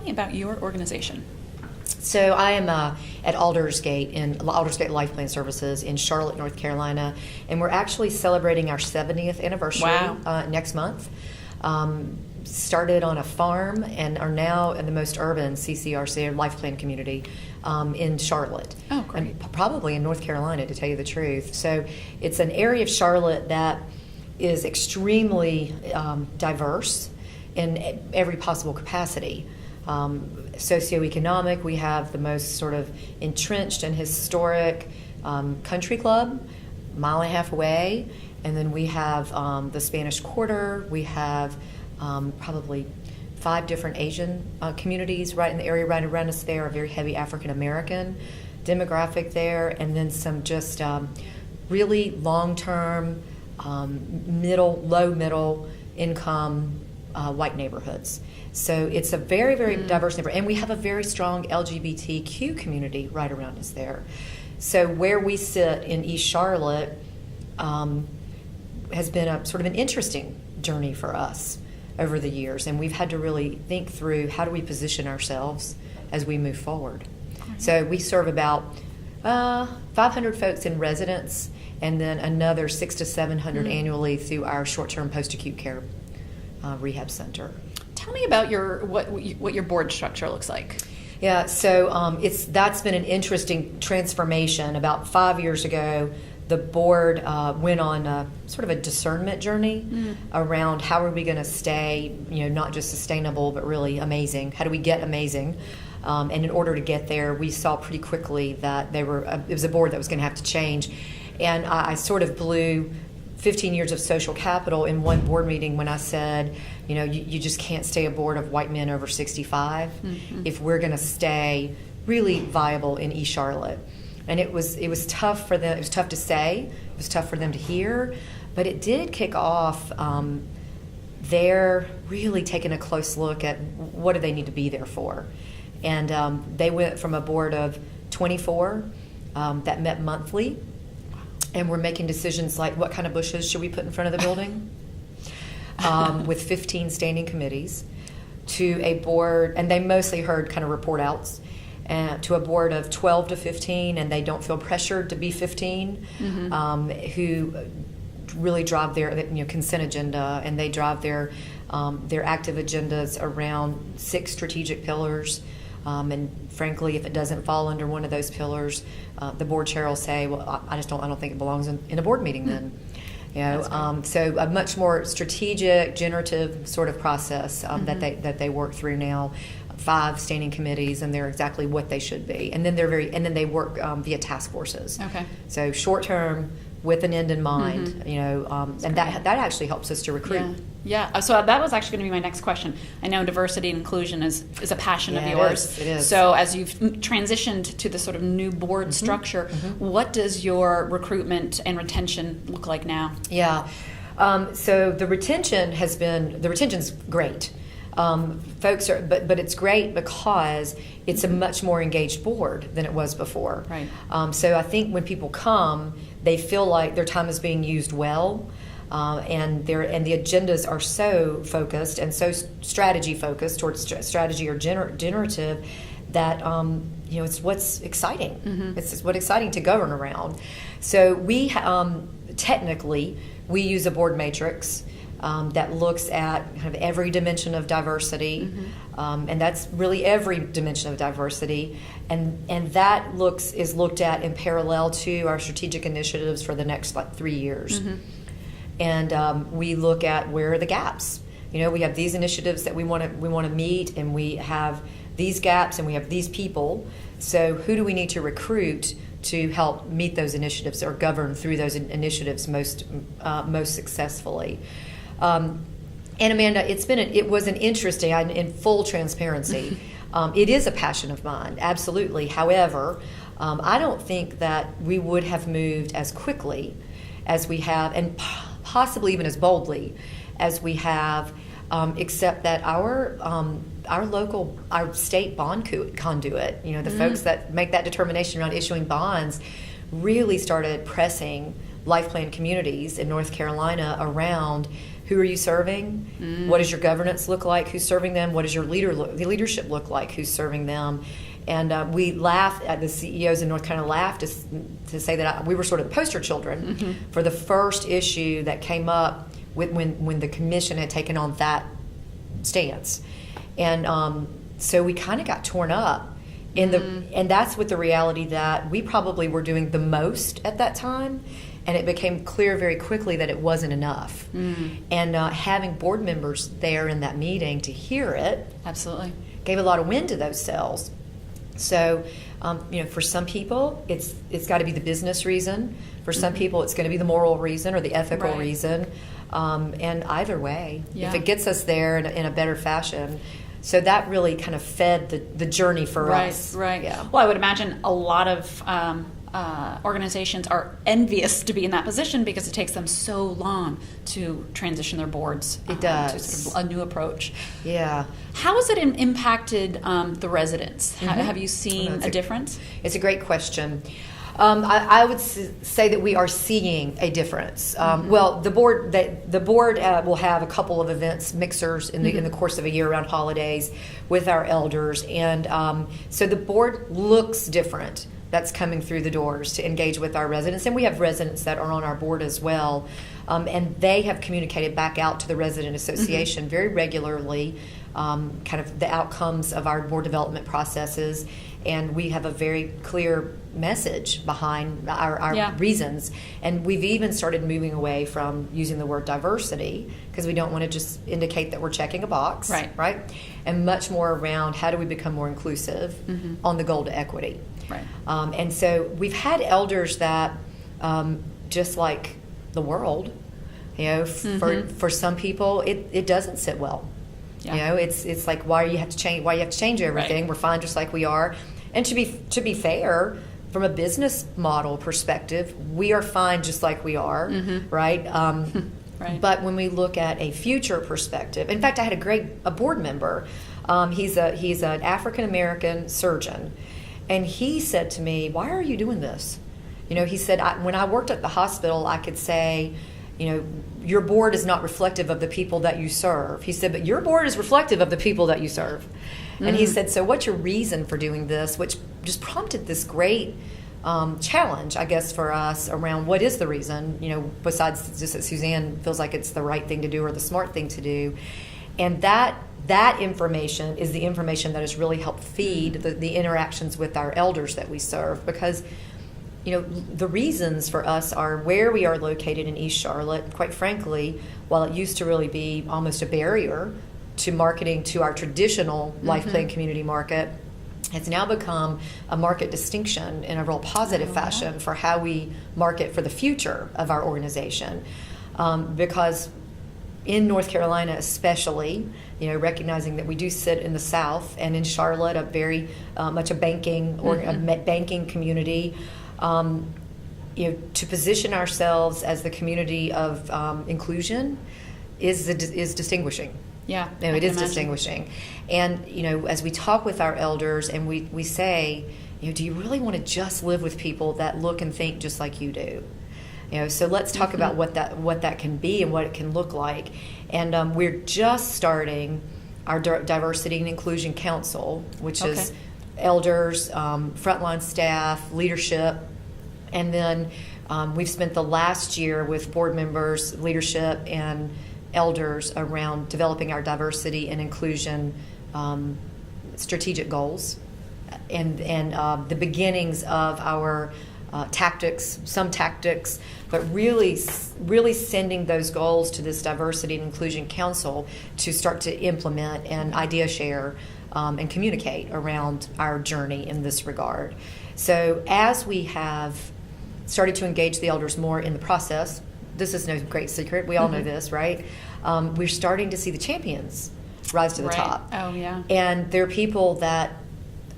me about your organization. So I am at Aldersgate in Aldersgate Life Plan Services in Charlotte, North Carolina, and we're actually celebrating our 70th anniversary next month. Started on a farm and are now in the most urban CCRC, or Life Plan community, in Charlotte. Oh, great. And probably in North Carolina, to tell you the truth. So it's an area of Charlotte that is extremely diverse in every possible capacity. Socioeconomic, we have the most sort of entrenched and historic country club, mile and a half away, and then we have the Spanish Quarter. We have probably 5 different Asian communities right in the area right around us there, a very heavy African American demographic there, and then some just really long-term, low middle income white neighborhoods. So it's a very, very diverse neighborhood, and we have a very strong LGBTQ community right around us there. So where we sit in East Charlotte has been a sort of an interesting journey for us over the years, and we've had to really think through how do we position ourselves as we move forward. So we serve about 500 folks in residence, and then another 600 to 700 annually through our short-term post-acute care rehab center. Tell me about what your board structure looks like. Yeah, so that's been an interesting transformation. About 5 years ago, the board went on sort of a discernment journey around how are we going to stay, not just sustainable, but really amazing. How do we get amazing? And in order to get there, we saw pretty quickly that it was a board that was going to have to change. And I sort of blew 15 years of social capital in one board meeting when I said, you just can't stay a board of white men over 65 if we're going to stay really viable in East Charlotte. And it was tough for them. It was tough to say. It was tough for them to hear. But it did kick off their really taking a close look at what do they need to be there for. And they went from a board of 24 that met monthly, and we're making decisions like what kind of bushes should we put in front of the building, with 15 standing committees, to a board, and they mostly heard kind of report outs, to a board of 12 to 15, and they don't feel pressured to be 15, who really drive their consent agenda, and they drive their active agendas around 6 strategic pillars. And frankly, if it doesn't fall under one of those pillars, the board chair will say, "Well, I don't think it belongs in a board meeting." Then, so a much more strategic, generative sort of process that they work through now. 5 standing committees, and they're exactly what they should be. And then they work via task forces. Okay. So short term, with an end in mind, and that actually helps us to recruit. Yeah. So that was actually going to be my next question. I know diversity and inclusion is a passion of yours. It is. So as you've transitioned to the sort of new board structure, what does your recruitment and retention look like now? Yeah. So the retention's great. Folks are, but it's great because it's a much more engaged board than it was before. Right. So I think when people come, they feel like their time is being used well, and the agendas are so focused and so strategy focused towards strategy or generative that it's what's exciting. It's what's exciting to govern around. So we technically we use a board matrix. That looks at kind of every dimension of diversity, and that's really every dimension of diversity, and that is looked at in parallel to our strategic initiatives for the next 3 years, and we look at where are the gaps. We have these initiatives that we want to meet, and we have these gaps, and we have these people. So who do we need to recruit to help meet those initiatives or govern through those initiatives most successfully? And Amanda, it was an interesting, in full transparency, it is a passion of mine, absolutely. However, I don't think that we would have moved as quickly as we have, and possibly even as boldly as we have, except that our state bond conduit, the folks that make that determination around issuing bonds, really started pressing life plan communities in North Carolina around Who are you serving? What does your governance look like? Who's serving them? What does your the leadership look like? Who's serving them? And we laughed at the CEOs in North Carolina laughed to say that we were sort of the poster children for the first issue that came up when the commission had taken on that stance. And so we kind of got torn up. And that's with the reality that we probably were doing the most at that time, and it became clear very quickly that it wasn't enough. And having board members there in that meeting to hear it absolutely gave a lot of wind to those sails. So, for some people, it's got to be the business reason. For some people, it's going to be the moral reason or the ethical reason. And either way, if it gets us there in a better fashion. So that really kind of fed the journey for us. Right. Yeah. Well, I would imagine a lot of organizations are envious to be in that position because it takes them so long to transition their boards. It does. To sort of a new approach. Yeah. How has it impacted the residents? Have you seen a difference? It's a great question. I would say that we are seeing a difference. Well, the board will have a couple of events, mixers in the course of a year around holidays with our elders, and so the board looks different. That's coming through the doors to engage with our residents, and we have residents that are on our board as well, and they have communicated back out to the resident association very regularly, kind of the outcomes of our board development processes. And we have a very clear message behind our reasons. And we've even started moving away from using the word diversity because we don't want to just indicate that we're checking a box, right? And much more around how do we become more inclusive on the goal to equity. Right. And so we've had elders that, just like the world, for some people, it doesn't sit well. Yeah. It's like why you have to change everything. We're fine just like we are. And to be fair, from a business model perspective, we are fine just like we are, right? Right. But when we look at a future perspective, in fact, I had a board member. He's an African American surgeon, and he said to me, "Why are you doing this?" He said, "When I worked at the hospital, I could say, your board is not reflective of the people that you serve." He said, "But your board is reflective of the people that you serve." And he said, "So what's your reason for doing this?" Which just prompted this great challenge, I guess, for us around what is the reason, besides just that Suzanne feels like it's the right thing to do or the smart thing to do. And that information is the information that has really helped feed the interactions with our elders that we serve, because the reasons for us are where we are located in East Charlotte. Quite frankly, while it used to really be almost a barrier to marketing to our traditional life plan community market, it's now become a market distinction in a real positive fashion for how we market for the future of our organization. Because in North Carolina especially, recognizing that we do sit in the South, and in Charlotte, a very much a banking banking community, to position ourselves as the community of inclusion is distinguishing. Yeah, it is distinguishing. And as we talk with our elders, and we say, do you really want to just live with people that look and think just like you do? So let's talk about what that can be and what it can look like. And we're just starting our Diversity and Inclusion Council, which is elders, frontline staff, leadership, and then we've spent the last year with board members, leadership, and elders around developing our diversity and inclusion strategic goals, and the beginnings of our tactics, but really sending those goals to this Diversity and Inclusion Council to start to implement and idea share and communicate around our journey in this regard. So as we have started to engage the elders more in the process, this is no great secret, we all know this, right? We're starting to see the champions rise to the top. Oh, yeah. And they're people that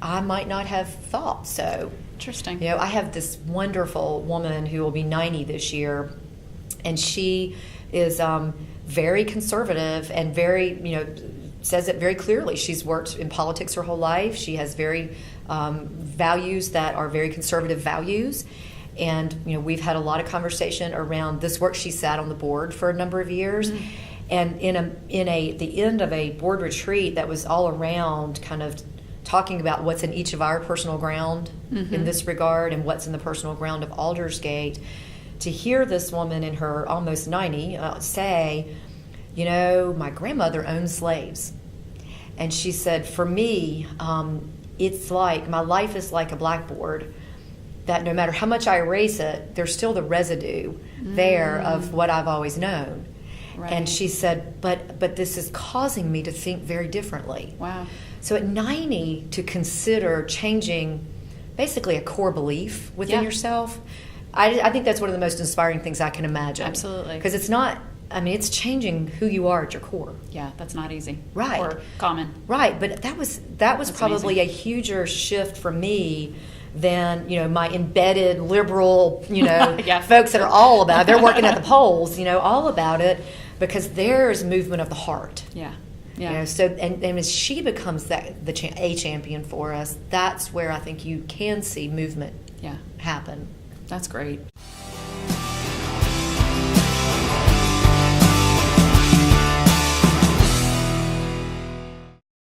I might not have thought so. Interesting. I have this wonderful woman who will be 90 this year, and she is very conservative and very, says it very clearly. She's worked in politics her whole life. She has very values that are very conservative values. And, we've had a lot of conversation around this work. She sat on the board for a number of years. And the end of a board retreat that was all around kind of talking about what's in each of our personal ground in this regard and what's in the personal ground of Aldersgate, to hear this woman in her almost 90 say, my grandmother owned slaves. And she said, for me, it's like, my life is like a blackboard that no matter how much I erase it, there's still the residue there of what I've always known. Right. And she said, but this is causing me to think very differently. Wow. So at 90, to consider changing basically a core belief within yourself, I think that's one of the most inspiring things I can imagine. Absolutely. Because it's changing who you are at your core. Yeah, that's not easy. Right. Or common. Right, but that was probably amazing. a huger shift for me than my embedded liberal folks that are all about it. They're working at the polls, all about it, because there's movement of the heart. Yeah. Yeah. So and as she becomes a champion for us, that's where I think you can see movement happen. That's great.